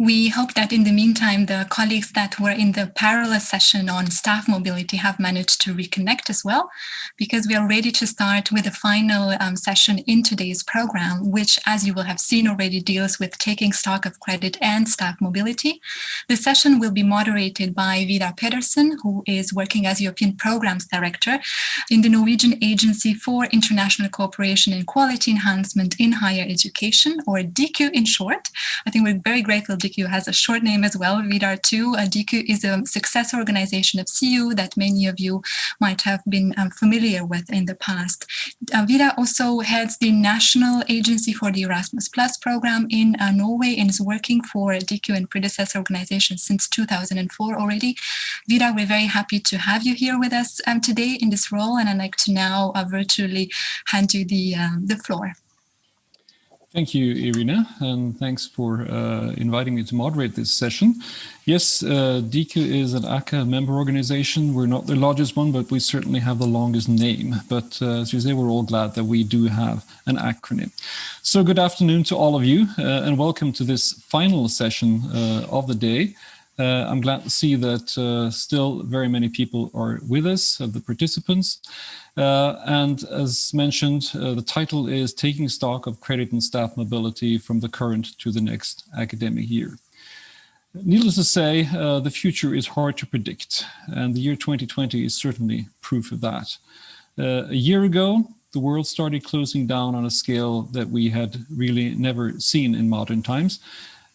We hope that in the meantime, the colleagues that were in the parallel session on staff mobility have managed to reconnect as well, because we are ready to start with the final session in today's program, which, as you will have seen already, deals with taking stock of credit and staff mobility. The session will be moderated by Vidar Pedersen, who is working as European Programs Director in the Norwegian Agency for International Cooperation and Quality Enhancement in Higher Education, or Diku in short. I think we're very grateful Diku has a short name as well, Vidar too. Diku is a successor organization of CU that many of you might have been familiar with in the past. Vidar also heads the National Agency for the Erasmus Plus program in Norway and is working for Diku and predecessor organizations since 2004 already. Vidar, we're very happy to have you here with us today in this role, and I'd like to now virtually hand you the floor. Thank you, Irina, and thanks for inviting me to moderate this session. Yes, Diku is an ACA member organization. We're not the largest one, but we certainly have the longest name. But as you say, we're all glad that we do have an acronym. So good afternoon to all of you, and welcome to this final session of the day. I'm glad to see that still very many people are with us, of the participants. And as mentioned, the title is Taking Stock of Credit and Staff Mobility from the Current to the Next Academic Year. Needless to say, the future is hard to predict, and the year 2020 is certainly proof of that. A year ago, the world started closing down on a scale that we had really never seen in modern times,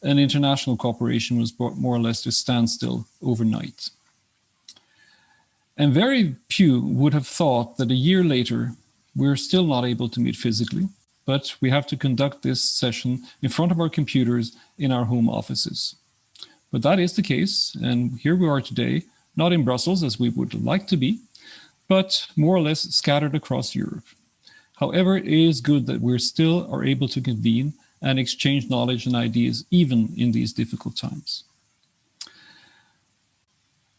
and international cooperation was brought more or less to standstill overnight. And very few would have thought that a year later, we're still not able to meet physically, but we have to conduct this session in front of our computers in our home offices. But that is the case, and here we are today, not in Brussels as we would like to be, but more or less scattered across Europe. However, it is good that we still are able to convene and exchange knowledge and ideas even in these difficult times.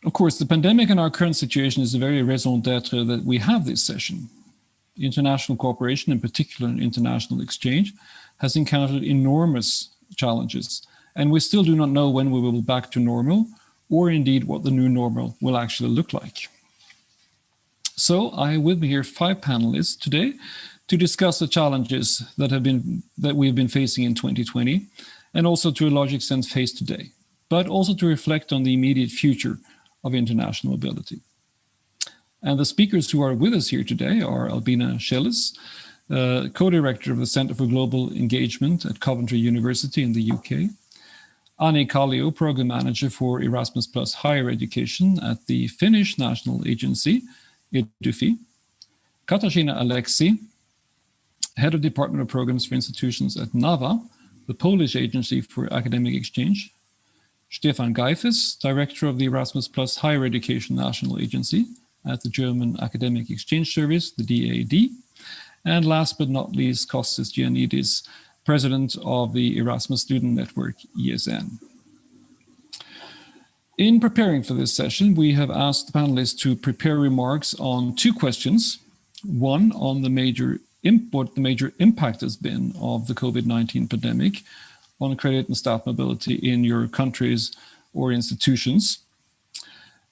Of course, the pandemic and our current situation is a very raison d'etre that we have this session. International cooperation, in particular international exchange, has encountered enormous challenges, and we still do not know when we will be back to normal, or indeed what the new normal will actually look like. So I will be here 5 panelists today to discuss the challenges that we've been facing in 2020, and also to a large extent face today, but also to reflect on the immediate future of international mobility. And the speakers who are with us here today are Albina, Szeles, co-director of the Center for Global Engagement at Coventry University in the UK, Anni, Kallio, program manager for Erasmus Plus higher education at the Finnish National Agency, EDUFI, Katarzyna Aleksy, head of Department of Programs for Institutions at NAWA, the Polish Agency for Academic Exchange, Stephan Geifes, director of the Erasmus Plus Higher Education National Agency at the German Academic Exchange Service, the DAAD, and last but not least, Kostis Giannidis, president of the Erasmus Student Network, ESN. In preparing for this session, we have asked the panelists to prepare remarks on 2 questions, one on what the major impact has been of the COVID-19 pandemic on credit and staff mobility in your countries or institutions.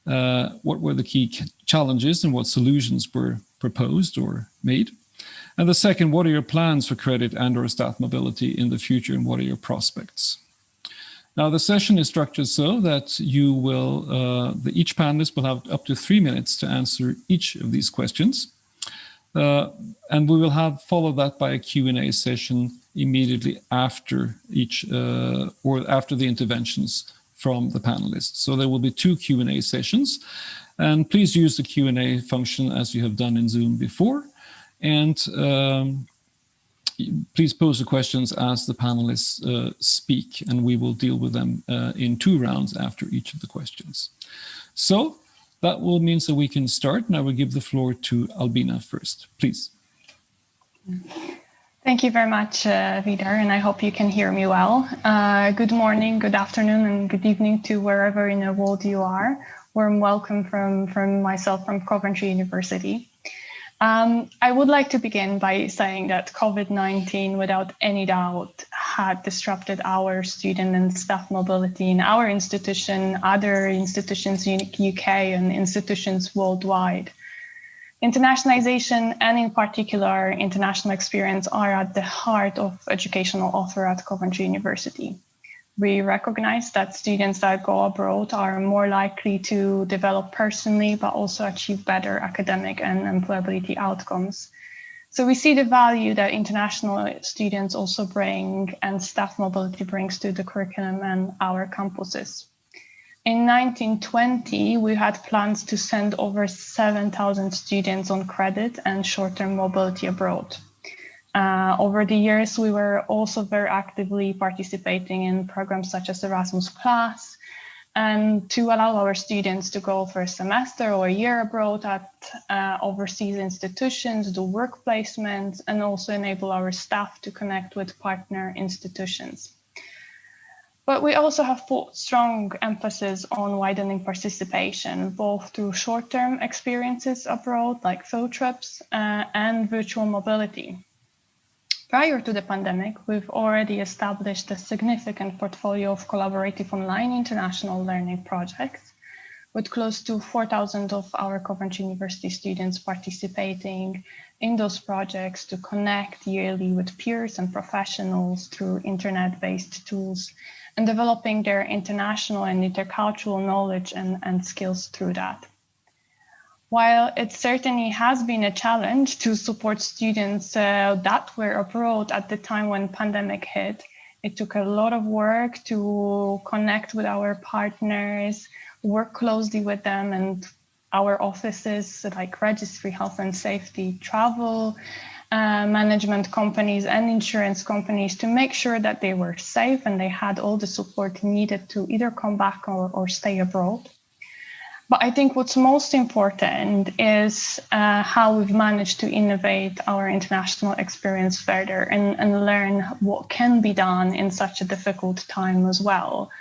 What were the key challenges and what solutions were proposed or made? And the second, what are your plans for credit and or staff mobility in the future, and what are your prospects? Now, the session is structured so that you will, each panelist will have up to 3 minutes to answer each of these questions. And we will follow that by a Q&A session immediately after after the interventions from the panelists. So there will be 2 Q&A sessions, and please use the Q&A function as you have done in Zoom before. And please pose the questions as the panelists speak, and we will deal with them in 2 rounds after each of the questions. So that will mean that we can start, and I will give the floor to Albina first, please. Thank you very much, Vidar, and I hope you can hear me well. Good morning, good afternoon, and good evening to wherever in the world you are. Warm welcome from myself from Coventry University. I would like to begin by saying that COVID-19, without any doubt, had disrupted our student and staff mobility in our institution, other institutions in UK and institutions worldwide. Internationalization and in particular international experience are at the heart of educational offer at Coventry University. We recognize that students that go abroad are more likely to develop personally, but also achieve better academic and employability outcomes. So we see the value that international students also bring and staff mobility brings to the curriculum and our campuses. In 1920, we had plans to send over 7,000 students on credit and short-term mobility abroad. Over the years, we were also very actively participating in programs such as Erasmus+, and to allow our students to go for a semester or a year abroad at overseas institutions, do work placements, and also enable our staff to connect with partner institutions. But we also have put strong emphasis on widening participation, both through short-term experiences abroad, like field trips, and virtual mobility. Prior to the pandemic, we've already established a significant portfolio of collaborative online international learning projects, with close to 4,000 of our Coventry University students participating in those projects to connect yearly with peers and professionals through internet-based tools and developing their international and intercultural knowledge and skills through that. While it certainly has been a challenge to support students that were abroad at the time when pandemic hit, it took a lot of work to connect with our partners, work closely with them and our offices like registry, health and safety, travel, management companies and insurance companies to make sure that they were safe and they had all the support needed to either come back or stay abroad. But I think what's most important is how we've managed to innovate our international experience further and learn what can be done in such a difficult time as well.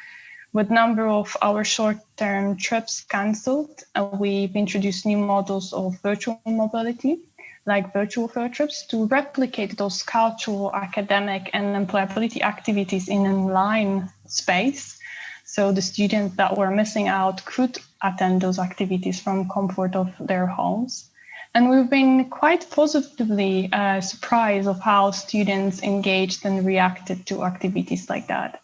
With a number of our short-term trips cancelled, we've introduced new models of virtual mobility, like virtual field trips, to replicate those cultural, academic, and employability activities in an online space. So the students that were missing out could attend those activities from comfort of their homes. And we've been quite positively surprised of how students engaged and reacted to activities like that.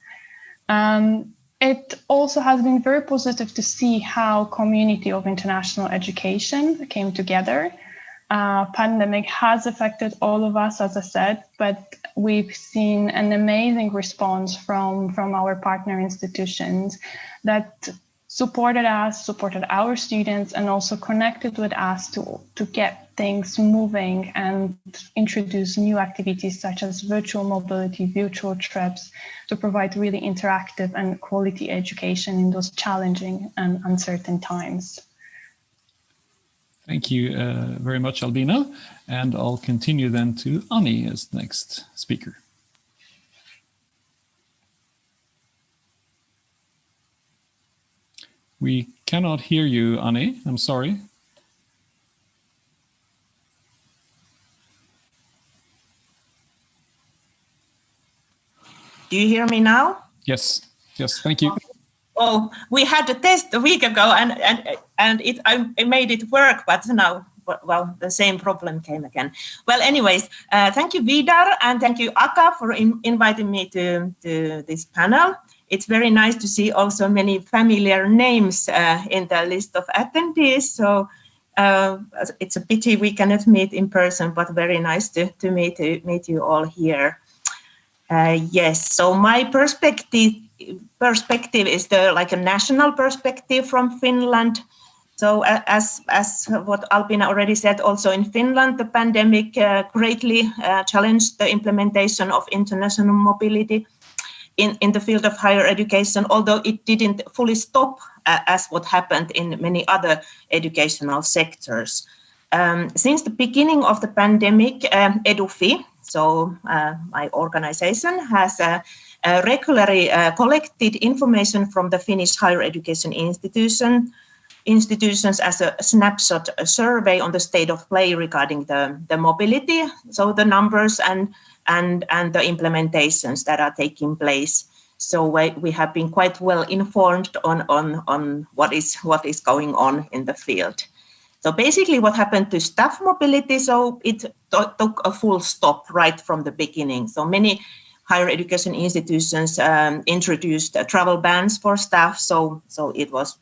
It also has been very positive to see how community of international education came together. Pandemic has affected all of us, as I said, but we've seen an amazing response from our partner institutions that supported us, supported our students, and also connected with us to get things moving and introduce new activities such as virtual mobility, virtual trips, to provide really interactive and quality education in those challenging and uncertain times. Thank you very much, Albina. And I'll continue then to Anni as the next speaker. We cannot hear you, Anni. I'm sorry. Do you hear me now? Yes. Yes. Thank you. Oh, we had a test a week ago, and I made it work, but now, well, the same problem came again. Well, anyways, thank you, Vidar, and thank you, Akka, for inviting me to this panel. It's very nice to see also many familiar names in the list of attendees. So it's a pity we cannot meet in person, but very nice to meet you all here. Yes, so my perspective is like a national perspective from Finland. So as what Albina already said, also in Finland, the pandemic greatly challenged the implementation of international mobility in the field of higher education, although it didn't fully stop as what happened in many other educational sectors. Since the beginning of the pandemic, EDUFI, so my organization, has regularly collected information from the Finnish higher education institution institutions as a snapshot survey on the state of play regarding the mobility, so the numbers and the implementations that are taking place. So we have been quite well informed on what is going on in the field. So basically what happened to staff mobility, so it took a full stop right from the beginning. So many higher education institutions introduced travel bans for staff. So it was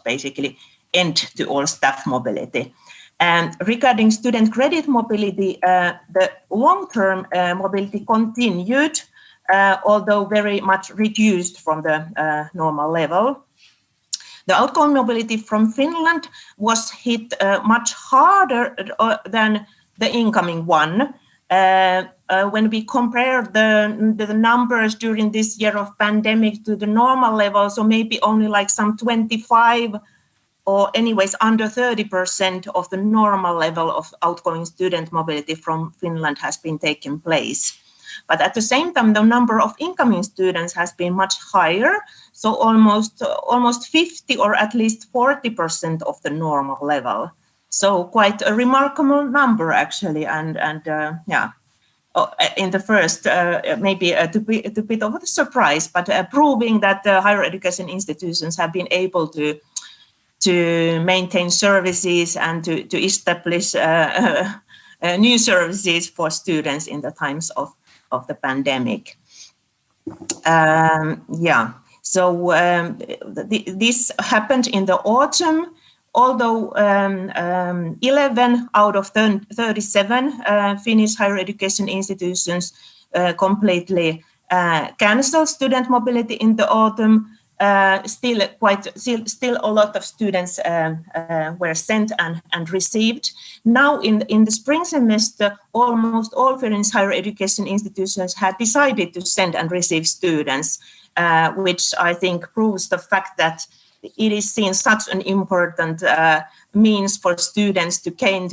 basically end to all staff mobility. And regarding student credit mobility, the long-term mobility continued, although very much reduced from the normal level. The outgoing mobility from Finland was hit much harder than the incoming one. When we compare the numbers during this year of pandemic to the normal level, so maybe only like some 25 or anyways under 30% of the normal level of outgoing student mobility from Finland has been taking place. But at the same time, the number of incoming students has been much higher, so almost 50 or at least 40% of the normal level. So quite a remarkable number actually, and yeah, in the first maybe a bit of a surprise, but proving that the higher education institutions have been able to maintain services and to establish new services for students in the times of the pandemic. Yeah, so this happened in the autumn, although 11 out of 37 Finnish higher education institutions completely canceled student mobility in the autumn. Still a lot of students were sent and received. Now in the spring semester, almost all Finnish higher education institutions had decided to send and receive students, which I think proves the fact that it is seen such an important means for students to gain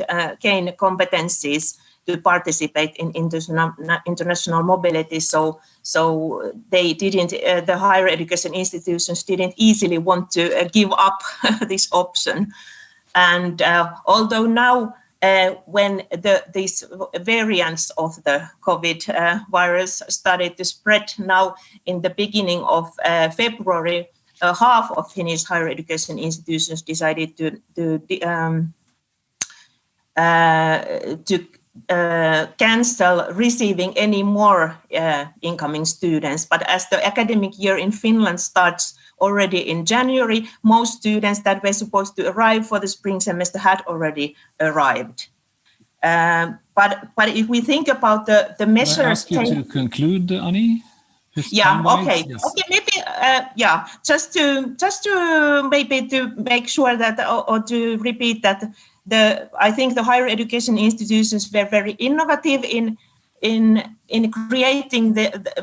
competencies to participate in international mobility. So they didn't, the higher education institutions didn't easily want to give up this option. And although now when these variants of the COVID virus started to spread now in the beginning of February, half of Finnish higher education institutions decided to cancel receiving any more incoming students. But as the academic year in Finland starts already in January, most students that were supposed to arrive for the spring semester had already arrived. But if we think about the measures... Can I ask you to conclude, Anni? Yeah, okay. Yes. Okay, maybe, yeah, just to maybe to make sure that, or to repeat that, I think the higher education institutions were very innovative in creating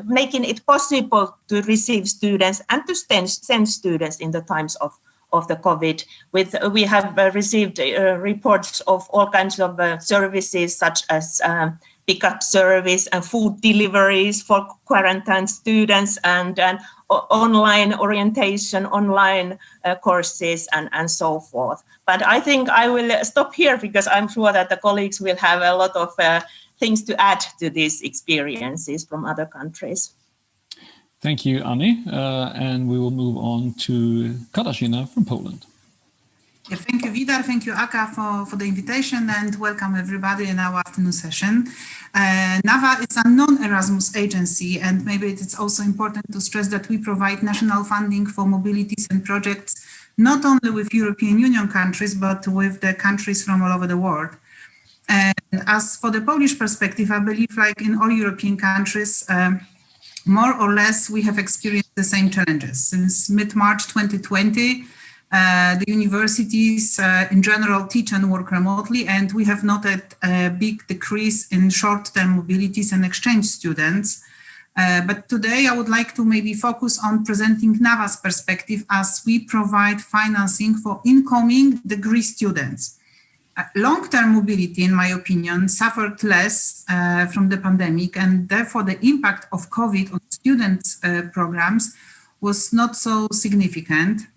making it possible to receive students and to send students in the times of the COVID. We have received reports of all kinds of services such as pickup service and food deliveries for quarantine students and online orientation, online courses and so forth. But I think I will stop here because I'm sure that the colleagues will have a lot of things to add to these experiences from other countries. Thank you, Anni. And we will move on to Katarzyna from Poland. Yeah, thank you, Vidar. Thank you, Akka, for the invitation, and welcome everybody in our afternoon session. NAWA is a non-Erasmus agency, and maybe it's also important to stress that we provide national funding for mobilities and projects, not only with European Union countries, but with the countries from all over the world. And as for the Polish perspective, I believe like in all European countries, more or less we have experienced the same challenges. Since mid-March 2020, the universities in general teach and work remotely, and we have noted a big decrease in short-term mobilities and exchange students. But today I would like to maybe focus on presenting NAWA's perspective as we provide financing for incoming degree students. Long-term mobility, in my opinion, suffered less from the pandemic, and therefore the impact of COVID on students' programs was not so significant.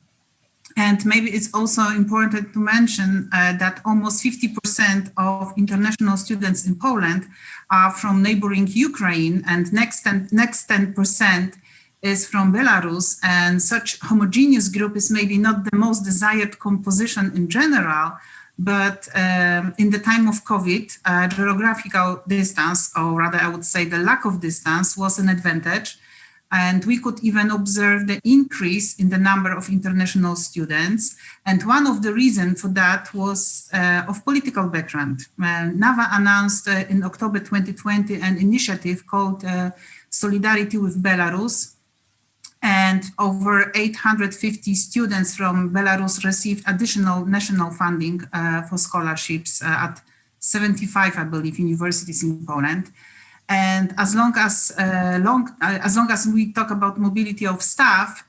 And maybe it's also important to mention that almost 50% of international students in Poland are from neighboring Ukraine, and next 10% is from Belarus. And such homogeneous group is maybe not the most desired composition in general, but in the time of COVID, geographical distance, or rather I would say the lack of distance, was an advantage. And we could even observe the increase in the number of international students. And one of the reasons for that was of political background. NAWA announced in October 2020 an initiative called Solidarity with Belarus. And over 850 students from Belarus received additional national funding for scholarships at 75, I believe, universities in Poland. And as long as we talk about mobility of staff,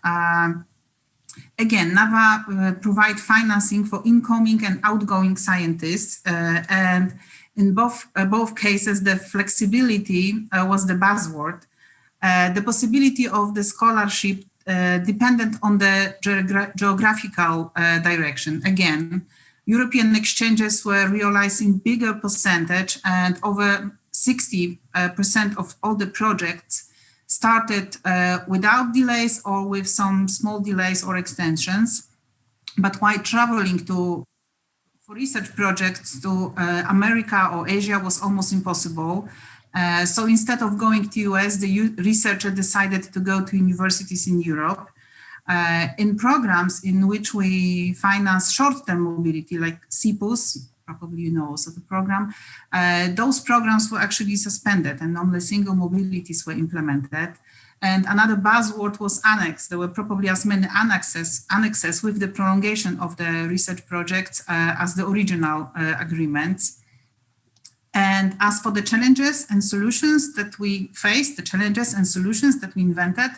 again, NAWA provide financing for incoming and outgoing scientists, and in both cases, the flexibility was the buzzword. The possibility of the scholarship dependent on the geographical direction. Again, European exchanges were realizing bigger percentage, and over 60% of all the projects started without delays or with some small delays or extensions. But while traveling for research projects to America or Asia was almost impossible. So instead of going to US, the researcher decided to go to universities in Europe. In programs in which we finance short-term mobility, like CPUS, probably you know also the program, those programs were actually suspended and only single mobilities were implemented. And another buzzword was annex. There were probably as many annexes with the prolongation of the research projects as the original agreements. And as for the challenges and solutions that we faced, the challenges and solutions that we invented,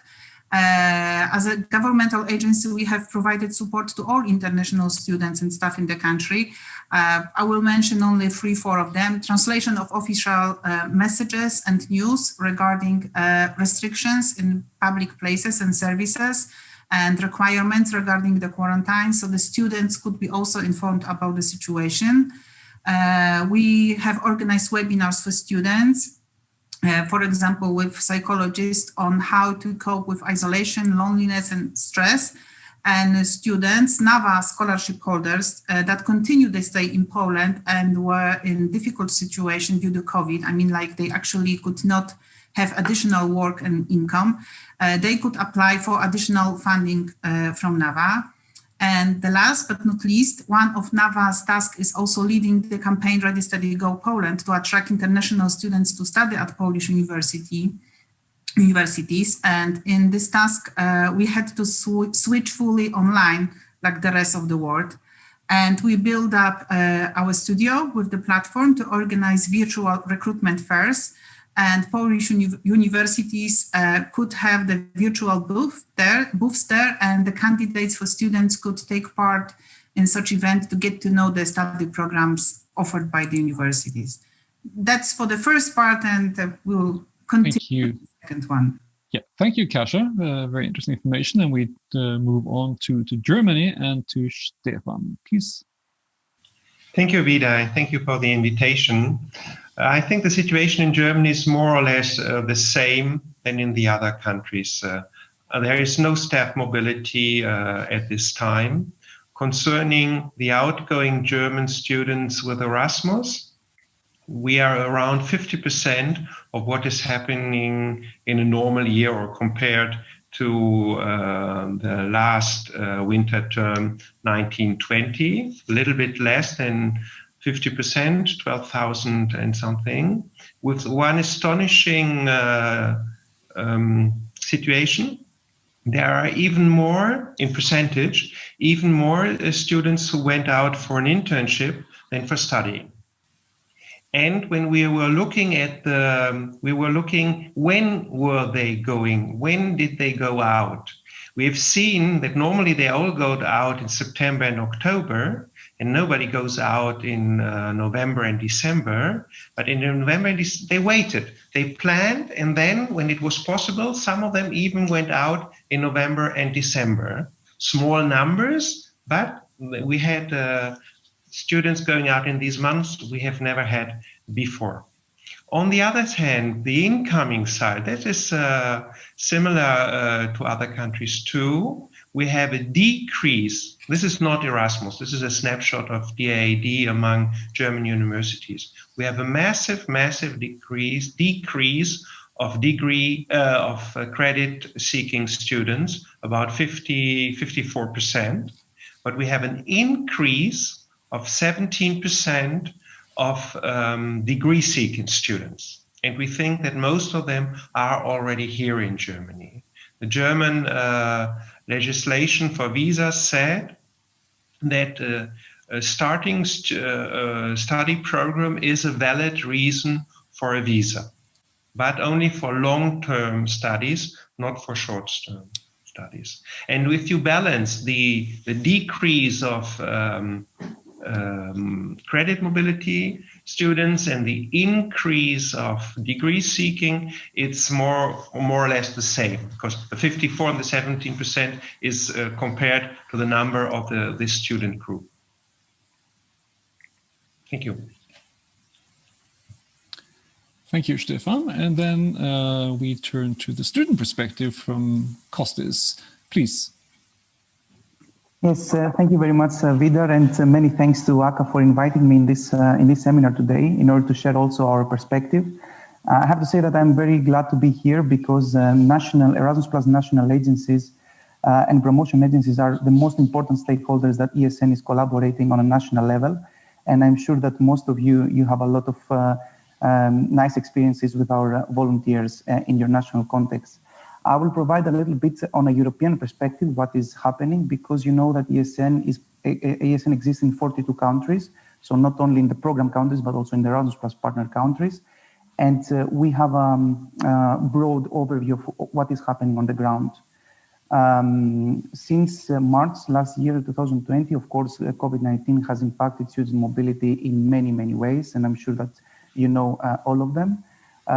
as a governmental agency, we have provided support to all international students and staff in the country. I will mention only 3-4 of them. Translation of official messages and news regarding restrictions in public places and services, and requirements regarding the quarantine, so the students could be also informed about the situation. We have organized webinars for students, for example, with psychologists on how to cope with isolation, loneliness, and stress. And students, NAWA scholarship holders that continue to stay in Poland and were in difficult situation due to COVID. I mean, like they actually could not have additional work and income. They could apply for additional funding from NAWA. And the last but not least, one of NAWA's tasks is also leading the campaign Ready, Steady, Go Poland to attract international students to study at Polish universities. And in this task, we had to switch fully online like the rest of the world. And we built up our studio with the platform to organize virtual recruitment fairs. And Polish universities could have the virtual booths there, and the candidates for students could take part in such events to get to know the study programs offered by the universities. That's for the first part, and we'll continue with the second one. Yeah, thank you, Kasia. Very interesting information. And we move on to Germany and to Stephan, please. Thank you, Vidar. Thank you for the invitation. I think the situation in Germany is more or less the same than in the other countries. There is no staff mobility at this time. Concerning the outgoing German students with Erasmus, we are around 50% of what is happening in a normal year, or compared to the last winter term 1920, a little bit less than 50%, 12,000 and something, with one astonishing situation. There are even more, in percentage, even more students who went out for an internship than for studying. And when we were looking at when were they going? When did they go out? We have seen that normally they all go out in September and October, and nobody goes out in November and December. But in November, they waited, they planned, and then when it was possible, some of them even went out in November and December. Small numbers, But we had students going out in these months we have never had before. On the other hand, the incoming side, that is similar to other countries too. We have a decrease. This is not Erasmus. This is a snapshot of DAAD among German universities. We have a massive decrease of credit-seeking students, about 54%. But we have an increase of 17% of degree-seeking students. And we think that most of them are already here in Germany. The German legislation for visas said that a starting study program is a valid reason for a visa, but only for long-term studies, not for short-term studies. And if you balance the decrease of credit mobility students and the increase of degree seeking, it's more or less the same, because the 54 and the 17% is compared to the number of this student group. Thank you. Thank you, Stephan. And then we turn to the student perspective from Kostis. Please. Yes, thank you very much, Vidar, and many thanks to Aka for inviting me in this seminar today in order to share also our perspective. I have to say that I'm very glad to be here because national Erasmus Plus national agencies and promotion agencies are the most important stakeholders that ESN is collaborating on a national level. And I'm sure that most of you have a lot of nice experiences with our volunteers in your national context. I will provide a little bit on a European perspective what is happening, because you know that ESN exists in 42 countries, so not only in the program countries but also in the Erasmus Plus partner countries, and we have a broad overview of what is happening on the ground. Since March last year, 2020, of course, COVID-19 has impacted student mobility in many ways, and I'm sure that you know all of them.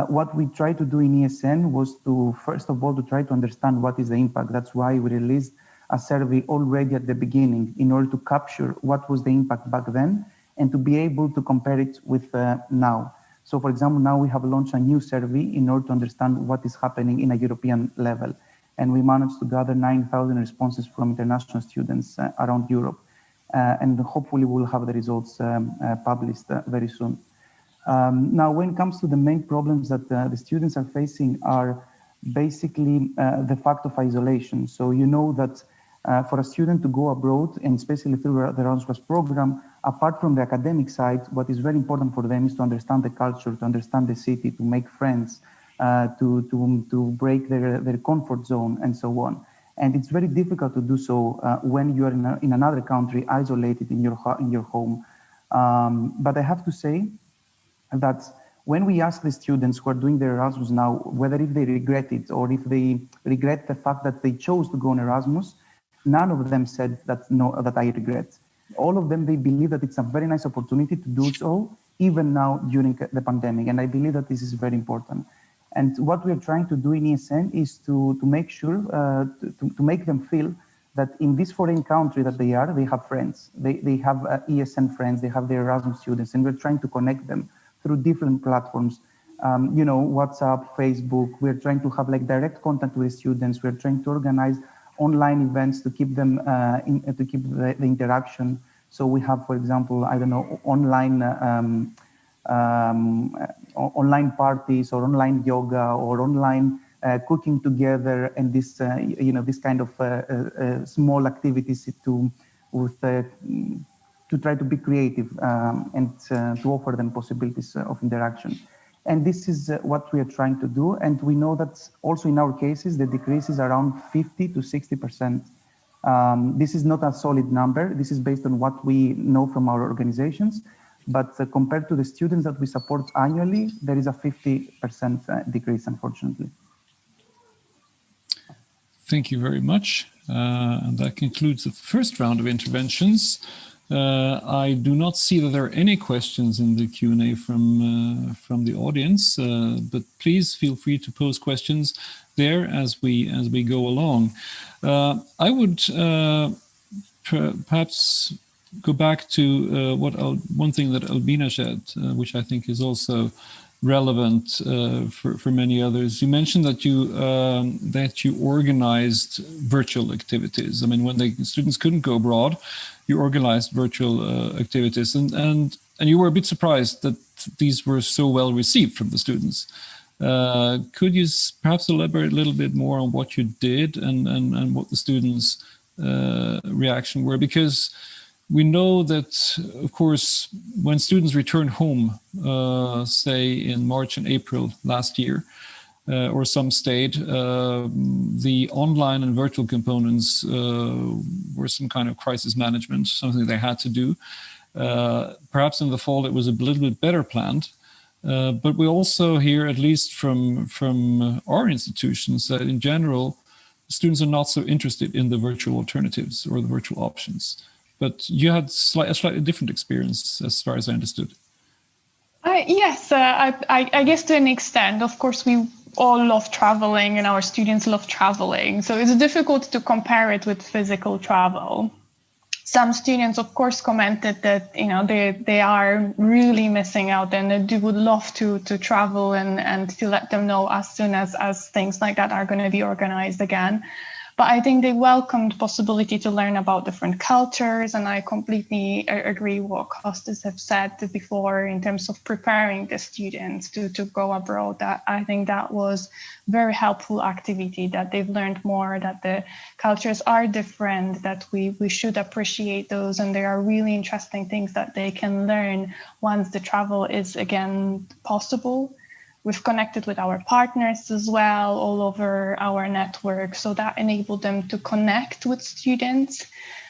What we tried to do in ESN was to, first of all, to try to understand what is the impact. That's why we released a survey already at the beginning in order to capture what was the impact back then and to be able to compare it with now. So, for example, now we have launched a new survey in order to understand what is happening in a European level. And we managed to gather 9,000 responses from international students around Europe. And hopefully we'll have the results published very soon. Now, when it comes to the main problems that the students are facing are basically the fact of isolation. So you know that for a student to go abroad, and especially through the Erasmus program, apart from the academic side, what is very important for them is to understand the culture, to understand the city, to make friends, to break their comfort zone, and so on. And it's very difficult to do so when you are in another country, isolated in your home. But I have to say that when we ask the students who are doing their Erasmus now, whether if they regret it or if they regret the fact that they chose to go on Erasmus, none of them said that no, that I regret. All of them, they believe that it's a very nice opportunity to do so, even now during the pandemic. And I believe that this is very important. And what we are trying to do in ESN is to make sure, to make them feel that in this foreign country that they have friends. They have ESN friends, they have their Erasmus students, and we're trying to connect them through different platforms, you know, WhatsApp, Facebook. We're trying to have like direct contact with the students. We're trying to organize online events to keep them, to keep the interaction. So we have, for example, I don't know, online parties or online yoga or online cooking together, and this, you know, this kind of small activities to try to be creative and to offer them possibilities of interaction. And this is what we are trying to do. And we know that also in our cases, the decrease is around 50 to 60%. This is not a solid number. This is based on what we know from our organizations. But compared to the students that we support annually, there is a 50% decrease, unfortunately. Thank you very much. And that concludes the first round of interventions. I do not see that there are any questions in the Q&A from the audience, but please feel free to pose questions there as we go along. I would perhaps go back to one thing that Albina said, which I think is also relevant for many others. You mentioned that you organized virtual activities. I mean, when the students couldn't go abroad, you organized virtual activities, and you were a bit surprised that these were so well received from the students. Could you perhaps elaborate a little bit more on what you did and what the students' reaction were? Because we know that, of course, when students returned home, say in March and April last year, or some stayed, the online and virtual components were some kind of crisis management, something they had to do. Perhaps in the fall it was a little bit better planned, but we also hear, at least from our institutions, that in general, students are not so interested in the virtual alternatives or the virtual options. But you had a slightly different experience, as far as I understood. Yes, I guess to an extent. Of course, we all love traveling and our students love traveling. So it's difficult to compare it with physical travel. Some students, of course, commented that they are really missing out and they would love to travel and to let them know as soon as things like that are going to be organized again. But I think they welcomed possibility to learn about different cultures, and I completely agree with what Kostis have said before in terms of preparing the students to go abroad. That I think that was very helpful activity, that they've learned more, that the cultures are different, that we should appreciate those, and there are really interesting things that they can learn once the travel is again possible. We've connected with our partners as well all over our network, so that enabled them to connect with students,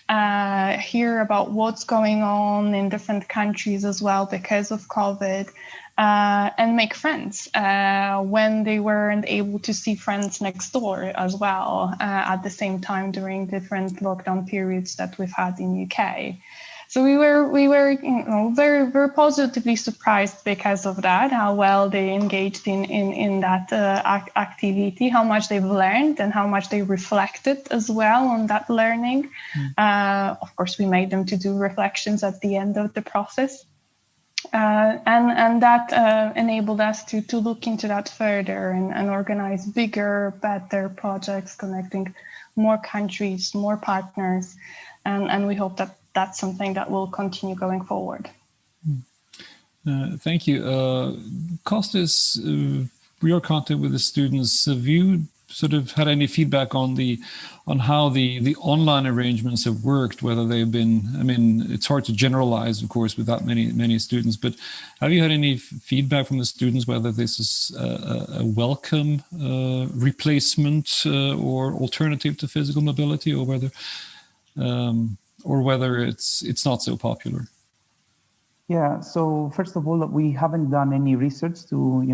hear about what's going on in different countries as well because of COVID, and make friends when they weren't able to see friends next door as well at the same time during different lockdown periods that we've had in UK. So we were very, very positively surprised because of that, how well they engaged in that activity, how much they've learned and how much they reflected as well on that learning. Of course, we made them to do reflections at the end of the process. And that enabled us to look into that further and organize bigger, better projects, connecting more countries, more partners. And we hope that that's something that will continue going forward. Thank you. Kostis, your contact with the students, have you sort of had any feedback on how the online arrangements have worked, whether they've been, I mean, it's hard to generalize, of course, with that many students, but have you had any feedback from the students, whether this is a welcome replacement or alternative to physical mobility, or whether it's not so popular? Yeah. So first of all, we haven't done any research to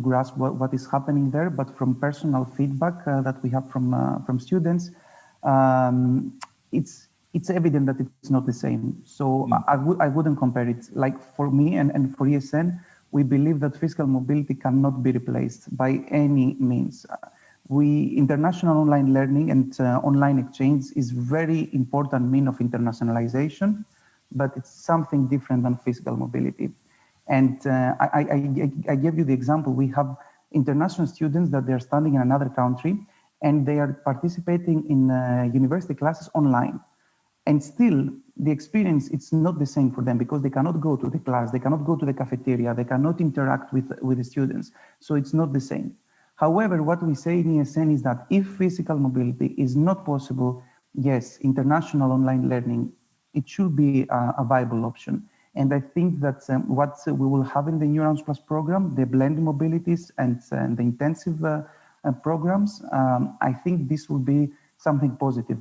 grasp what is happening there. But from personal feedback that we have from students, it's evident that it's not the same. So I wouldn't compare it. Like for me and for ESN, we believe that physical mobility cannot be replaced by any means. International online learning and online exchange is very important means of internationalization, but it's something different than physical mobility. And I gave you the example. We have international students that they're studying in another country and they are participating in university classes online. And still the experience, it's not the same for them because they cannot go to the class, they cannot go to the cafeteria, they cannot interact with the students. So it's not the same. However, what we say in ESN is that if physical mobility is not possible, yes, international online learning, it should be a viable option. And I think that what we will have in the New Erasmus Plus program, the blended mobilities and the intensive programs, I think this will be something positive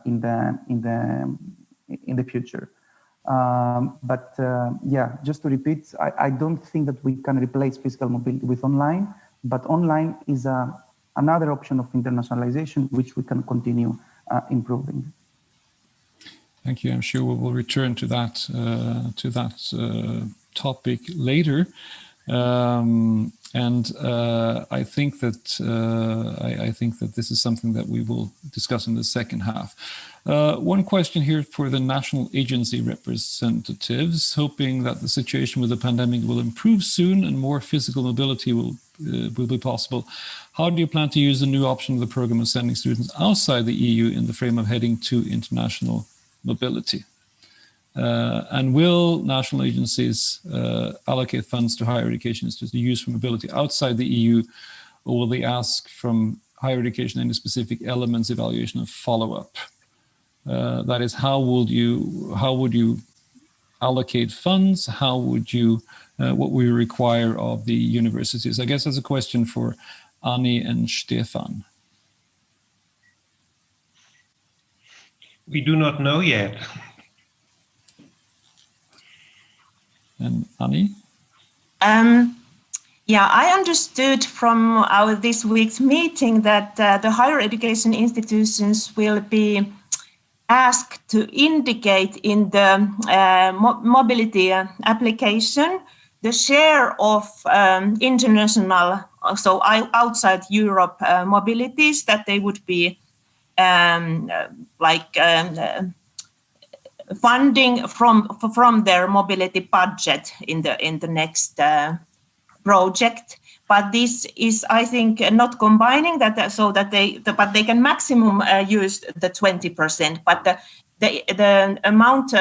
in the future. But just to repeat, I don't think that we can replace physical mobility with online. But online is another option of internationalization, which we can continue improving. Thank you. I'm sure we will return to that topic later. I think that this is something that we will discuss in the second half. One question here for the national agency representatives, hoping that the situation with the pandemic will improve soon and more physical mobility will be possible. How do you plan to use the new option of the program of sending students outside the EU in the frame of heading to international mobility? And will national agencies allocate funds to higher education institutes to use for mobility outside the EU, or will they ask from higher education any specific elements, evaluation, and follow-up? That is, how would you allocate funds? How would you what we require of the universities? I guess that's a question for Anni and Stephan. We do not know yet. And Anni? Yeah, I understood from our this week's meeting that the higher education institutions will be asked to indicate in the mobility application the share of international, so outside Europe mobilities that they would be funding from their mobility budget in the next project. But this is, I think, not combining that, so that but they can maximum use the 20%. But the amount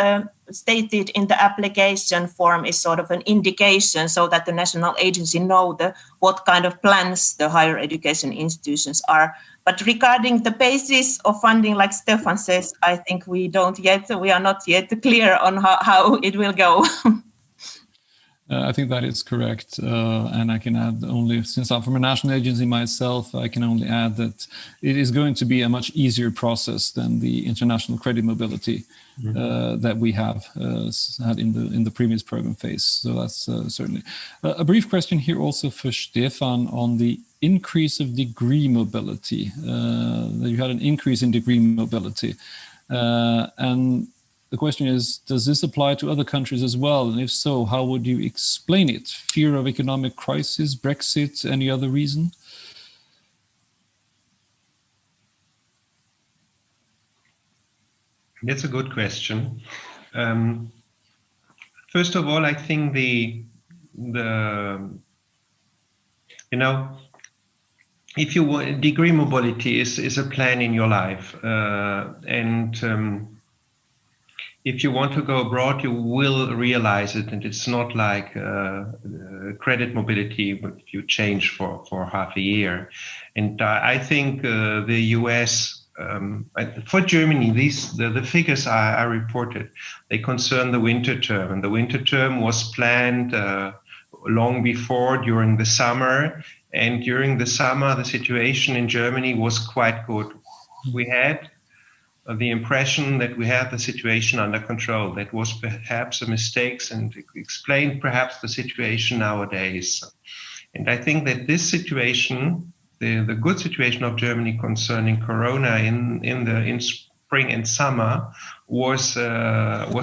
stated in the application form is sort of an indication, so that the national agency know what kind of plans the higher education institutions are. But regarding the basis of funding, like Stephan says, I think we are not yet clear on how it will go. I think that is correct. And I can add only, since I'm from a national agency myself, I can only add that it is going to be a much easier process than the international credit mobility that we have had in the previous program phase. So that's certainly. A brief question here also for Stephan on the increase of degree mobility. You had an increase in degree mobility. And the question is, does this apply to other countries as well? And if so, how would you explain it? Fear of economic crisis, Brexit, any other reason? That's a good question. First of all, I think if you want, degree mobility is a plan in your life, if you want to go abroad, you will realize it, and it's not like credit mobility, if you change for half a year. And I think the US, for Germany, the figures I reported, they concern the winter term, and the winter term was planned long before, during the summer. And during the summer, the situation in Germany was quite good. We had the impression that we had the situation under control. That was perhaps a mistake, and explained perhaps the situation nowadays. And I think that this situation, the good situation of Germany concerning Corona in spring and summer, was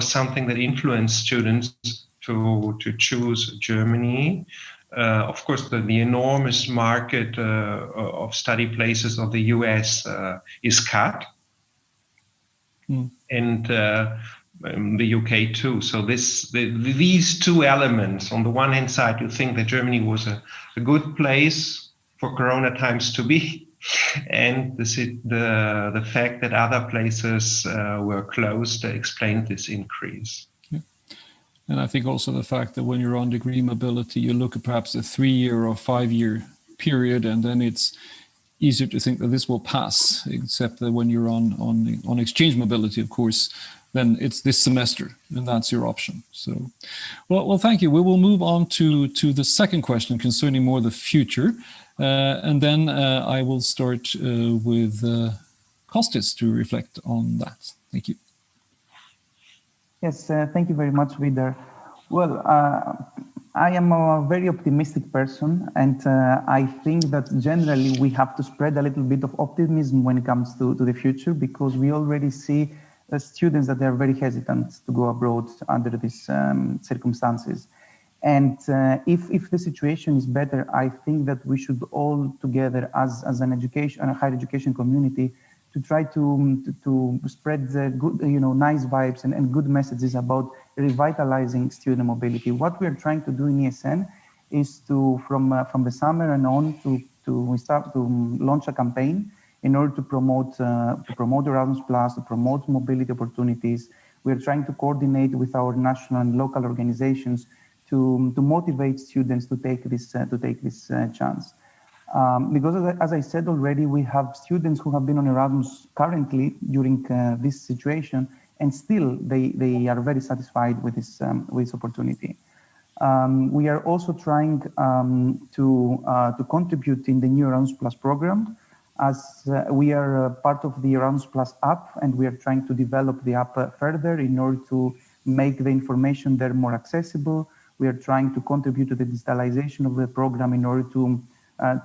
something that influenced students to choose Germany. Of course, the enormous market of study places of the US is cut. And the UK too. So these two elements, on the one hand side, you think that Germany was a good place for Corona times to be, and the fact that other places were closed explained this increase. Yeah. And I think also the fact that when you're on degree mobility, you look at perhaps a 3-year or 5-year period, and then it's easier to think that this will pass, except that when you're on exchange mobility, of course, then it's this semester, and that's your option. So, well, thank you. We will move on to the second question concerning more the future, and then I will start with Kostis to reflect on that. Thank you. Yes, thank you very much, Vidar. Well, I am a very optimistic person, and I think that generally we have to spread a little bit of optimism when it comes to the future, because we already see students that they are very hesitant to go abroad under these circumstances. And if the situation is better, I think that we should all together as a higher education community to try to spread the good, nice vibes and good messages about revitalizing student mobility. What we are trying to do in ESN is to, from the summer and on, we start to launch a campaign in order to promote Erasmus+, to promote mobility opportunities. We are trying to coordinate with our national and local organizations to motivate students to take this chance. Because as I said already, we have students who have been on Erasmus currently during this situation, and still they are very satisfied with this opportunity. We are also trying to contribute in the new Erasmus+ program, as we are part of the Erasmus+ app, and we are trying to develop the app further in order to make the information there more accessible. We are trying to contribute to the digitalization of the program in order to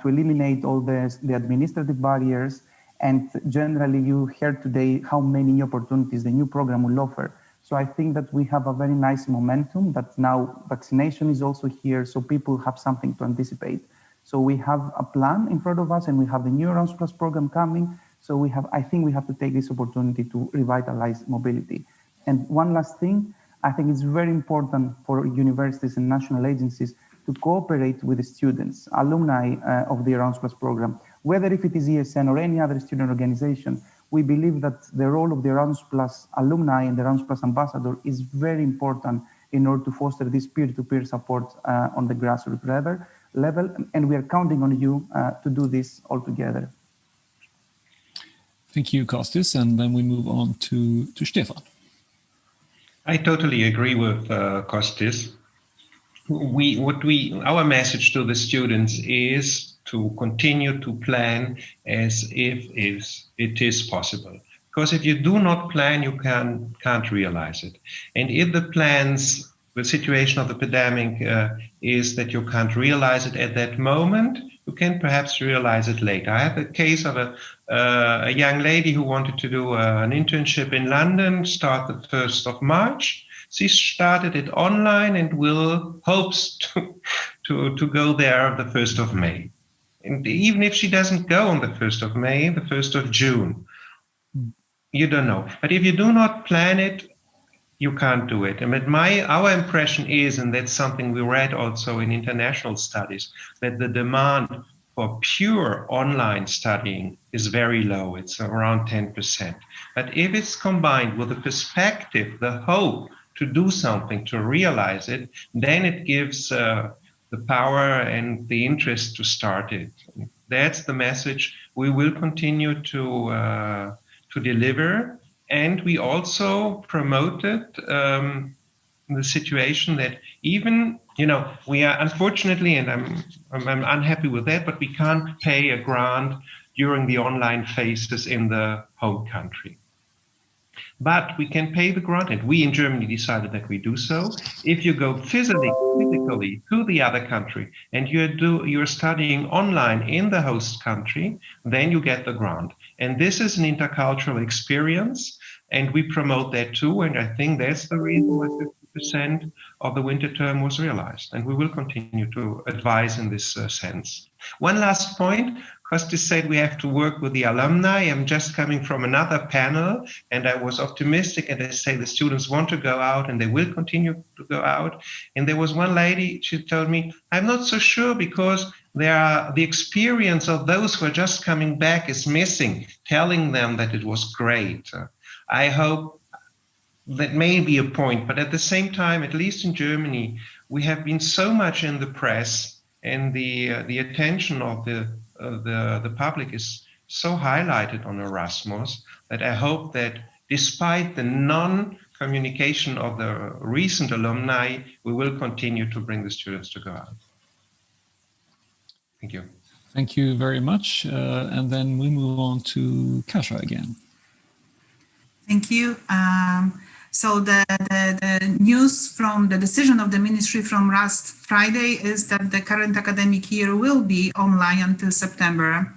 eliminate all the administrative barriers. And generally, you heard today how many opportunities the new program will offer. So I think that we have a very nice momentum, that now vaccination is also here, so people have something to anticipate. So we have a plan in front of us, and we have the new Erasmus+ program coming. So I think we have to take this opportunity to revitalize mobility. And one last thing, I think it's very important for universities and national agencies to cooperate with the students, alumni of the Erasmus+ program, whether if it is ESN or any other student organization. We believe that the role of the Erasmus+ alumni and the Erasmus+ ambassador is very important in order to foster this peer-to-peer support on the grassroots level, and we are counting on you to do this all together. Thank you, Kostis, and then we move on to Stephan. I totally agree with Kostis. Our message to the students is to continue to plan as if it is possible. Because if you do not plan, you can't realize it. And if the situation of the pandemic is that you can't realize it at that moment, you can perhaps realize it later. I have a case of a young lady who wanted to do an internship in London, start the 1st of March. She started it online and hopes to go there the 1st of May. And even if she doesn't go on the 1st of May, the 1st of June, you don't know. But if you do not plan it, you can't do it. And our impression is, and that's something we read also in international studies, that the demand for pure online studying is very low. It's around 10%. But if it's combined with the perspective, the hope to do something, to realize it, then it gives the power and the interest to start it. That's the message we will continue to deliver. And we also promoted the situation that even, we are unfortunately, and I'm unhappy with that, but we can't pay a grant during the online phases in the home country. But we can pay the grant, and we in Germany decided that we do so. If you go physically to the other country and you're studying online in the host country, then you get the grant. And this is an intercultural experience, and we promote that too. And I think that's the reason why 50% of the winter term was realized. And we will continue to advise in this sense. One last point. Kostis said we have to work with the alumni. I'm just coming from another panel, and I was optimistic, and they say the students want to go out and they will continue to go out. And there was one lady, she told me, I'm not so sure because the experience of those who are just coming back is missing, telling them that it was great. I hope that may be a point, but at the same time, at least in Germany, we have been so much in the press, and the attention of the public is so highlighted on Erasmus that I hope that despite the non-communication of the recent alumni, we will continue to bring the students to go out. Thank you. Thank you very much. And then we move on to Kasia again. Thank you. So the news from the decision of the ministry from last Friday is that the current academic year will be online until September.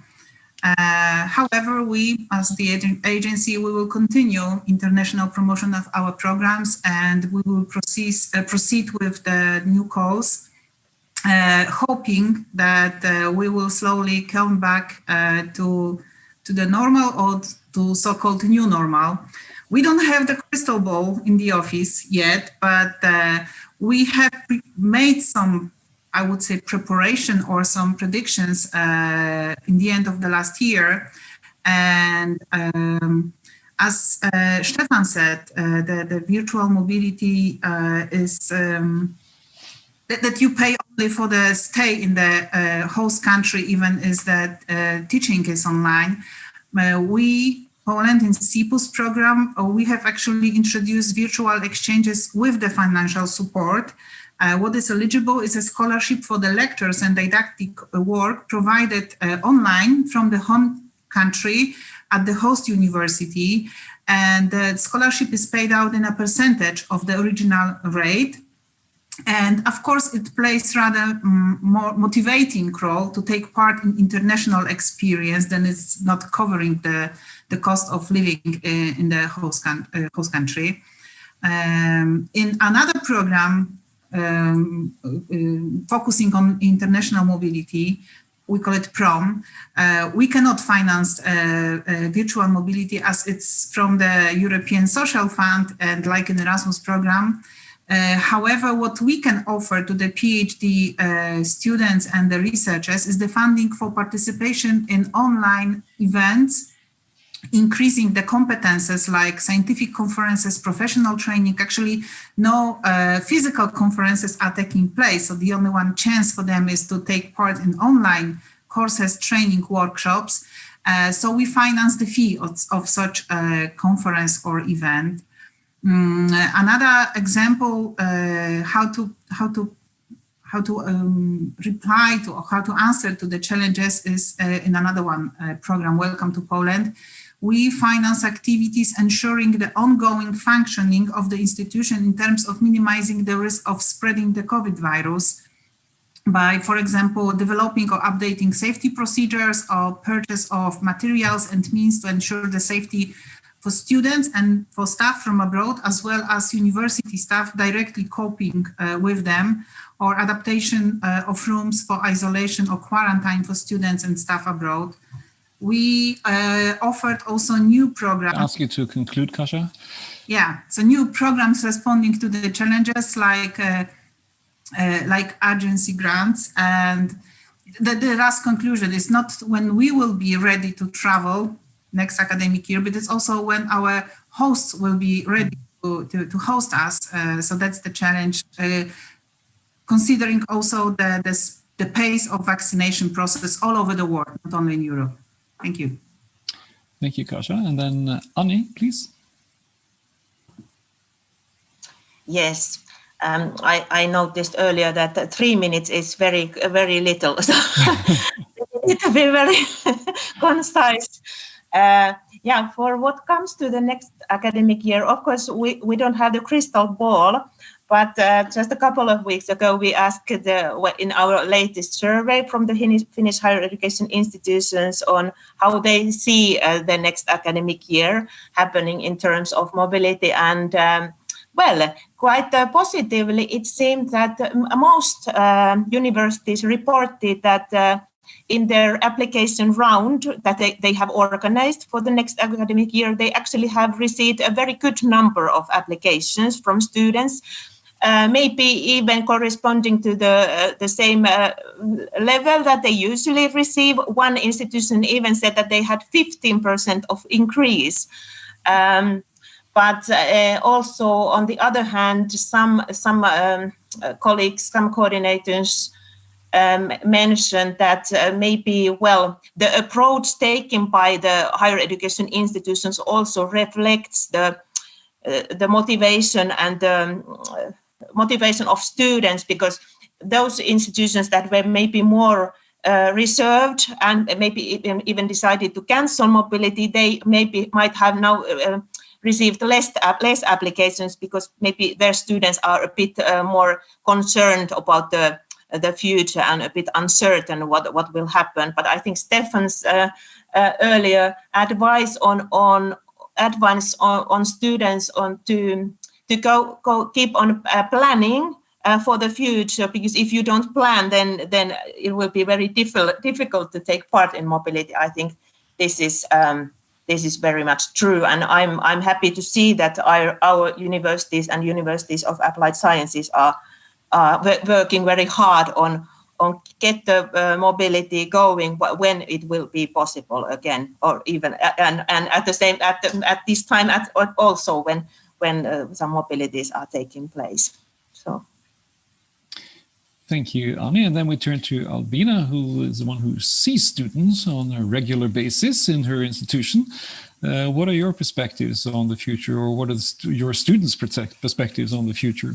However, we, as the agency, we will continue international promotion of our programs, and we will proceed with the new calls, hoping that we will slowly come back to to the normal or to so-called new normal. We don't have the crystal ball in the office yet, but we have made some, I would say, preparation or some predictions in the end of the last year. And as Stephan said, the virtual mobility is that you pay only for the stay in the host country, even if the teaching is online. Poland in CPUS program, we have actually introduced virtual exchanges with the financial support. What is eligible is a scholarship for the lectures and didactic work provided online from the home country at the host university. And the scholarship is paid out in a percentage of the original rate. And of course, it plays rather more motivating role to take part in international experience than it's not covering the cost of living in the host country. In another program focusing on international mobility, we call it PROM, we cannot finance virtual mobility as it's from the European Social Fund and like an Erasmus program. However, what we can offer to the PhD students and the researchers is the funding for participation in online events, increasing the competences like scientific conferences, professional training. Actually, no physical conferences are taking place. So the only one chance for them is to take part in online courses, training, workshops. So we finance the fee of such a conference or event. Another example, how to reply to or how to answer to the challenges is in another one program, Welcome to Poland. We finance activities ensuring the ongoing functioning of the institution in terms of minimizing the risk of spreading the COVID virus by, for example, developing or updating safety procedures or purchase of materials and means to ensure the safety for students and for staff from abroad, as well as university staff directly coping with them, or adaptation of rooms for isolation or quarantine for students and staff abroad. We offered also new programs. I ask you to conclude, Kasia. Yeah, so new programs responding to the challenges like agency grants. And the last conclusion is not when we will be ready to travel next academic year, but it's also when our hosts will be ready to host us. So that's the challenge, considering also the pace of vaccination process all over the world, not only in Europe. Thank you. Thank you, Kasia. And then Anni, please. Yes, I noticed earlier that 3 minutes is very little, so it need to be very concise. Yeah, for what comes to the next academic year, of course, we don't have the crystal ball, but just a couple of weeks ago, we asked in our latest survey from the Finnish higher education institutions on how they see the next academic year happening in terms of mobility. And well, quite positively, it seemed that most universities reported that in their application round that they have organized for the next academic year, they actually have received a very good number of applications from students, maybe even corresponding to the same level that they usually receive. One institution even said that they had 15% of increase. But also, on the other hand, some colleagues, some coordinators mentioned that maybe, well, the approach taken by the higher education institutions also reflects the motivation and the motivation of students, because those institutions that were maybe more reserved and maybe even decided to cancel mobility, they might have now received less applications because maybe their students are a bit more concerned about the future and a bit uncertain what will happen. But I think Stephan's earlier advice on students to go keep on planning for the future, because if you don't plan, then it will be very difficult to take part in mobility. I think this is very much true, and I'm happy to see that our universities and universities of applied sciences are working very hard on get the mobility going when it will be possible again, or even and at the same at this time also when some mobilities are taking place. So. Thank you, Anni. And then we turn to Albina, who is the one who sees students on a regular basis in her institution. What are your perspectives on the future, or what are your students' perspectives on the future?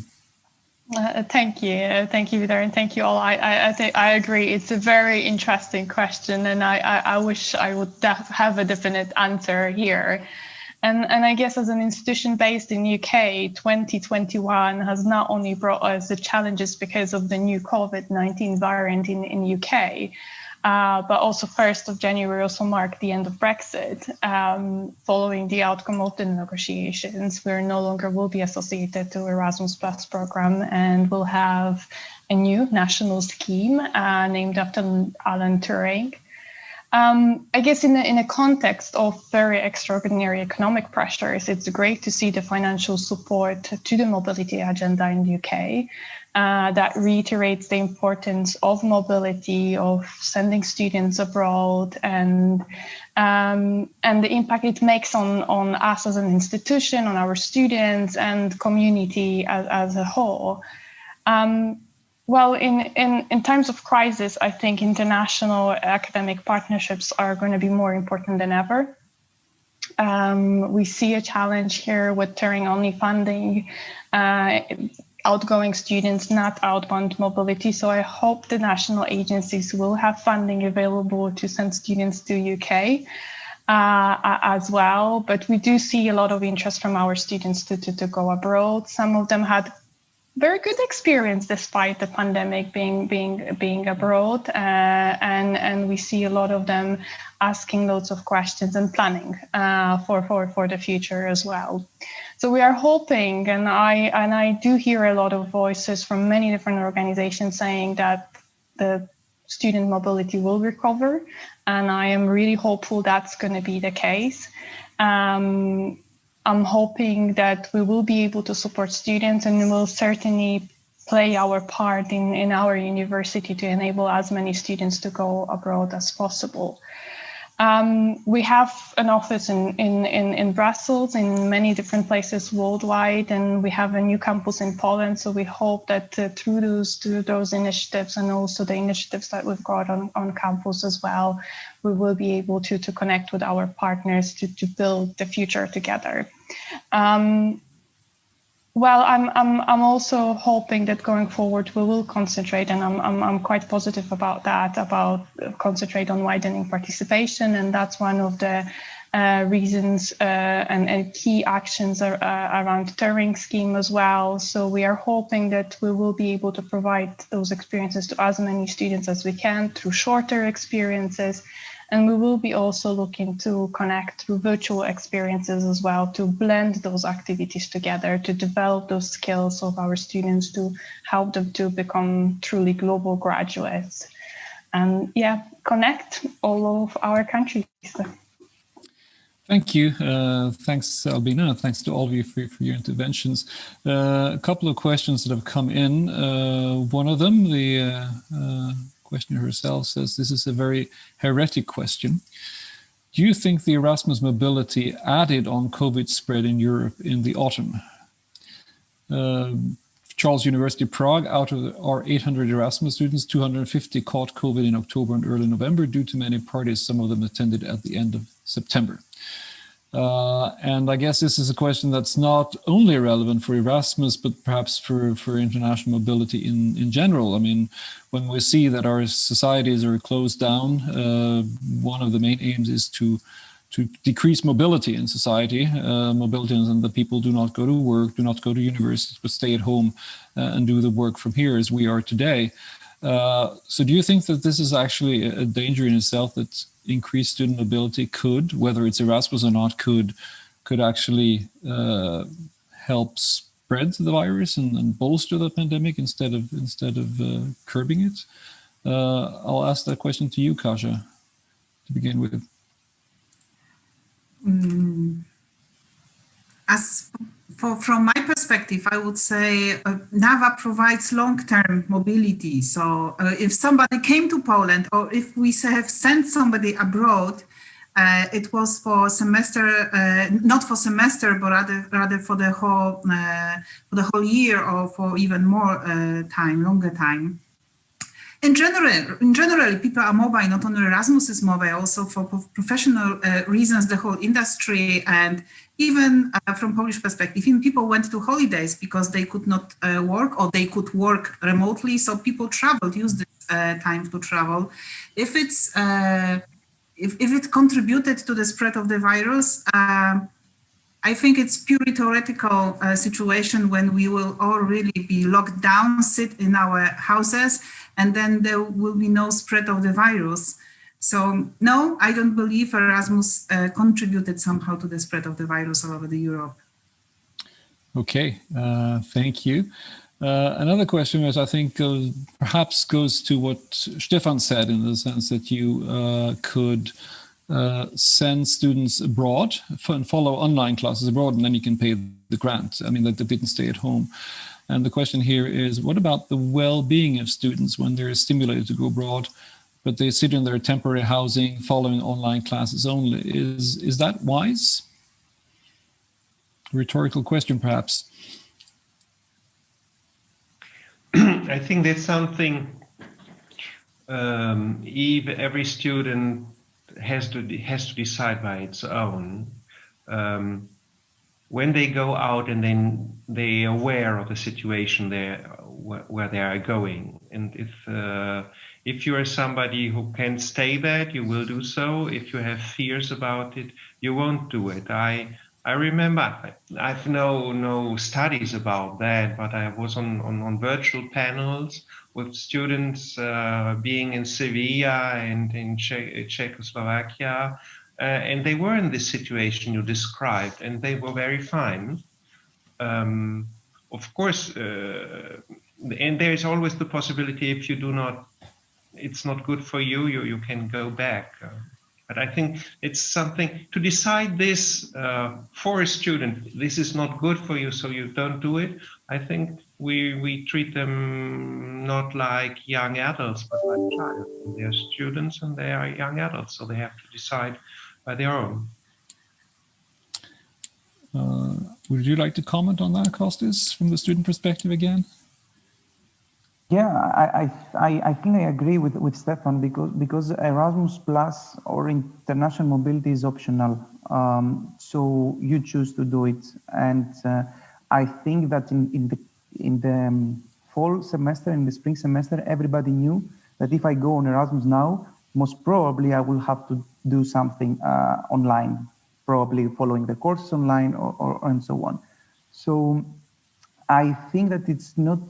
Thank you, Vidar, and thank you all. I think I agree. It's a very interesting question, and I wish I would have a definite answer here. And I guess as an institution based in UK, 2021 has not only brought us the challenges because of the new COVID-19 variant in UK, but also 1st of January also marked the end of Brexit. Following the outcome of the negotiations, we no longer will be associated to Erasmus Plus program, and we'll have a new national scheme named after Alan Turing. I guess in a context of very extraordinary economic pressures, it's great to see the financial support to the mobility agenda in the UK that reiterates the importance of mobility, of sending students abroad, and the impact it makes on us as an institution, on our students and community as a whole. Well, in times of crisis, I think international academic partnerships are going to be more important than ever. We see a challenge here with Turing-only funding, outgoing students, not outbound mobility. So I hope the national agencies will have funding available to send students to UK as well. But we do see a lot of interest from our students to go abroad. Some of them had very good experience despite the pandemic being abroad, and we see a lot of them asking loads of questions and planning for the future as well. So we are hoping, and I do hear a lot of voices from many different organizations saying that the student mobility will recover, and I am really hopeful that's going to be the case. I'm hoping that we will be able to support students, and we will certainly play our part in our university to enable as many students to go abroad as possible. We have an office in Brussels, in many different places worldwide, and we have a new campus in Poland. So we hope that through those initiatives, and also the initiatives that we've got on campus as well, we will be able to connect with our partners to build the future together. Well, I'm also hoping that going forward we will concentrate, and I'm quite positive about that, about concentrate on widening participation, and that's one of the reasons and key actions around Turing scheme as well. So we are hoping that we will be able to provide those experiences to as many students as we can through shorter experiences. And we will be also looking to connect through virtual experiences as well, to blend those activities together, to develop those skills of our students, to help them to become truly global graduates. And yeah, connect all of our countries. Thank you. Thanks, Albina. Thanks to all of you for your interventions. A couple of questions that have come in. One of them, the questioner herself says, this is a very heretic question. Do you think the Erasmus mobility added on COVID spread in Europe in the autumn? Charles University Prague, out of our 800 Erasmus students, 250 caught COVID in October and early November due to many parties. Some of them attended at the end of September. And I guess this is a question that's not only relevant for Erasmus, but perhaps for international mobility in general. I mean, when we see that our societies are closed down, one of the main aims is to decrease mobility in society, mobility, and that people do not go to work, do not go to universities, but stay at home and do the work from here as we are today. So do you think that this is actually a danger in itself, that increased student mobility could, whether it's Erasmus or not, could actually help spread the virus and bolster the pandemic instead of curbing it? I'll ask that question to you, Kasia, to begin with. From my perspective, I would say NAWA provides long-term mobility. So if somebody came to Poland, or if we have sent somebody abroad, it was for semester, not for semester, but rather for the whole year, or for even more longer time. In general, people are mobile. Not only Erasmus is mobile, also for professional reasons, the whole industry, and even from Polish perspective, even people went to holidays because they could not work, or they could work remotely. So people traveled, used this time to travel. If it's if it contributed to the spread of the virus, I think it's purely theoretical situation when we will all really be locked down, sit in our houses, and then there will be no spread of the virus. So no, I don't believe Erasmus contributed somehow to the spread of the virus all over Europe. Okay, thank you. Another question, which I think perhaps goes to what Stephan said, in the sense that you could send students abroad and follow online classes abroad, and then you can pay the grant. I mean, that they didn't stay at home. And the question here is, what about the well-being of students when they're stimulated to go abroad, but they sit in their temporary housing following online classes only? Is that wise? Rhetorical question, perhaps. I think that's something every student has to decide by its own. When they go out and then they are aware of the situation where they are going, and if you are somebody who can stay there, you will do so. If you have fears about it, you won't do it. I remember, I've no studies about that, but I was on virtual panels with students being in Sevilla and in Czechoslovakia, and they were in this situation you described, and they were very fine. Of course, and there is always the possibility, if you do not, it's not good for you, you can go back. But I think it's something to decide this for a student. This is not good for you, so you don't do it. I think we treat them not like young adults, but like children. They are students and they are young adults, so they have to decide by their own. Would you like to comment on that, Kostis, from the student perspective again? Yeah, I think I agree with Stephan, because Erasmus Plus or international mobility is optional. So you choose to do it. And I think that in the fall semester, in the spring semester, everybody knew that if I go on Erasmus now, most probably I will have to do something online, probably following the courses online or and so on. So I think that it's not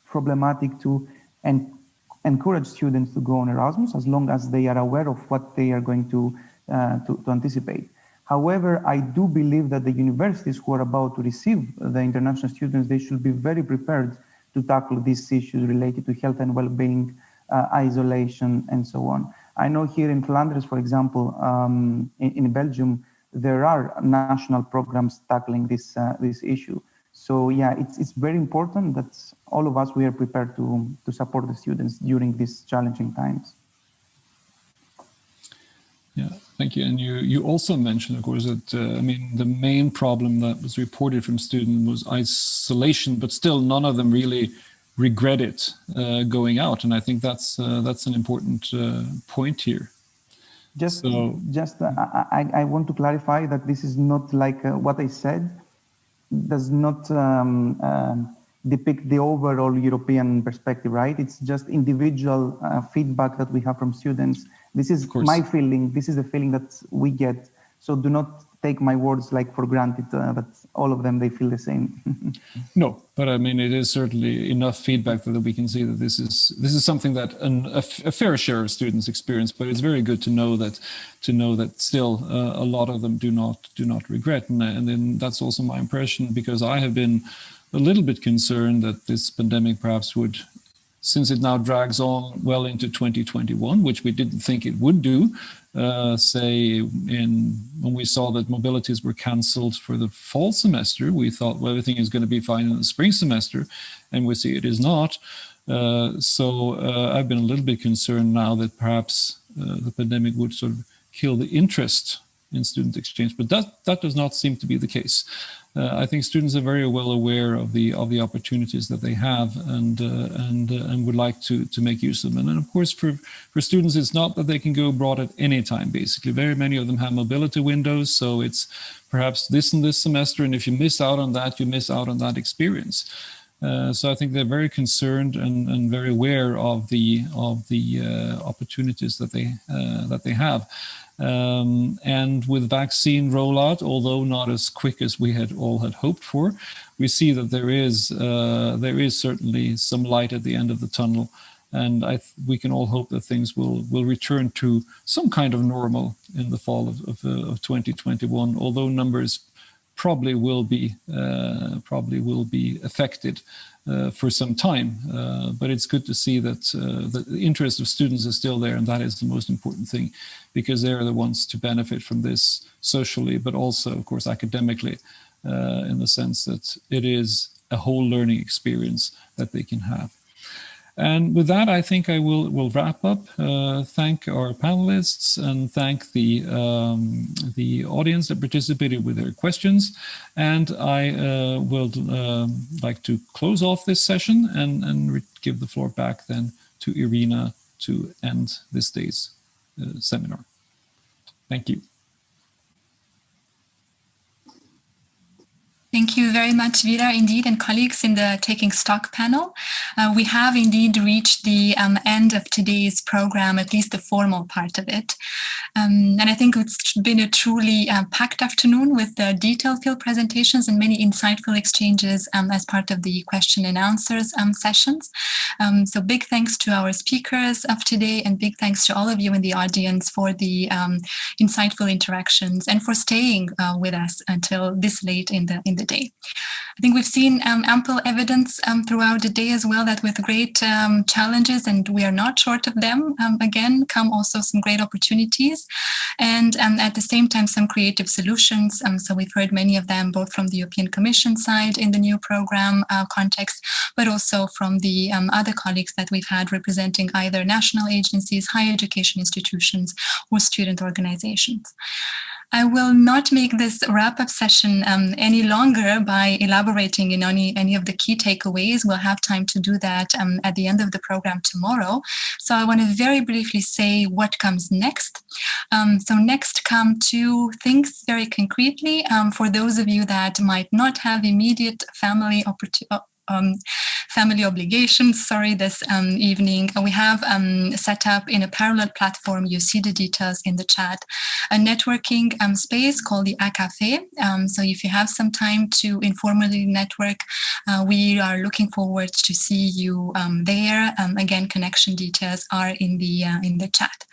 problematic to encourage students to go on Erasmus, as long as they are aware of what they are going to anticipate. However, I do believe that the universities who are about to receive the international students, they should be very prepared to tackle these issues related to health and well-being, isolation, and so on. I know here in Flanders, for example, in Belgium, there are national programs tackling this issue. So yeah, it's very important that all of us, we are prepared to support the students during these challenging times. Yeah, thank you. And you also mentioned, of course, that I mean, the main problem that was reported from students was isolation, but still none of them really regretted going out. And I think that's an important point here. I want to clarify that this is not like what I said does not depict the overall European perspective, right? It's just individual feedback that we have from students. This is my feeling. This is the feeling that we get. So do not take my words like for granted that all of them, they feel the same. No, but I mean, it is certainly enough feedback that we can see that this is something that a fair share of students experience. But it's very good to know that still a lot of them do not regret, and then that's also my impression, because I have been a little bit concerned that this pandemic perhaps would since it now drags on well into 2021, which we didn't think it would do, say when we saw that mobilities were cancelled for the fall semester, we thought, well, everything is going to be fine in the spring semester, and we see it is not. So I've been a little bit concerned now that perhaps the pandemic would sort of kill the interest in student exchange, but that does not seem to be the case. I think students are very well aware of the opportunities that they have and would like to make use of them. And of course, for students, it's not that they can go abroad at any time. Basically, very many of them have mobility windows, so it's perhaps this and this semester, and if you miss out on that, you miss out on that experience. So I think they're very concerned and very aware of the opportunities that they have. And with vaccine rollout, although not as quick as we had hoped for, we see that there is certainly some light at the end of the tunnel, and we can all hope that things will return to some kind of normal in the fall of 2021. Although numbers probably will be affected for some time, but it's good to see that the interest of students is still there, and that is the most important thing, because they are the ones to benefit from this socially, but also, of course, academically, in the sense that it is a whole learning experience that they can have. And with that, I think I will wrap up. Thank our panelists and thank the audience that participated with their questions. And I will like to close off this session and give the floor back then to Irina to end this day's seminar. Thank you. Thank you very much, Vidar, indeed, and colleagues in the Taking Stock panel. We have indeed reached the end of today's program, at least the formal part of it. And I think it's been a truly packed afternoon with detail-filled presentations and many insightful exchanges as part of the question and answers sessions. So big thanks to our speakers of today, and big thanks to all of you in the audience for the insightful interactions and for staying with us until this late in the day. I think we've seen ample evidence throughout the day as well that with great challenges, and we are not short of them, again, come also some great opportunities, and at the same time some creative solutions. So we've heard many of them both from the European Commission side in the new program context, but also from the other colleagues that we've had representing either national agencies, higher education institutions, or student organizations. I will not make this wrap-up session any longer by elaborating in any of the key takeaways. We'll have time to do that at the end of the program tomorrow. So I want to very briefly say what comes next. So next come two things very concretely. For those of you that might not have immediate family obligations, this evening. We have set up in a parallel platform, you see the details in the chat, a networking space called the ACAFE. So if you have some time to informally network, we are looking forward to see you there. Again, connection details are in the chat.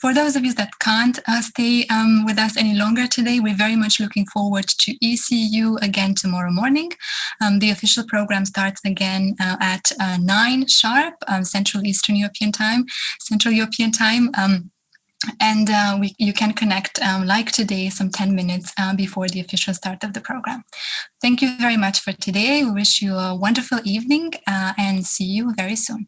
For those of you that can't stay with us any longer today, we're very much looking forward to ECU again tomorrow morning. The official program starts again at 9 sharp, Central European Time. And you can connect like today, some 10 minutes before the official start of the program. Thank you very much for today. We wish you a wonderful evening and see you very soon.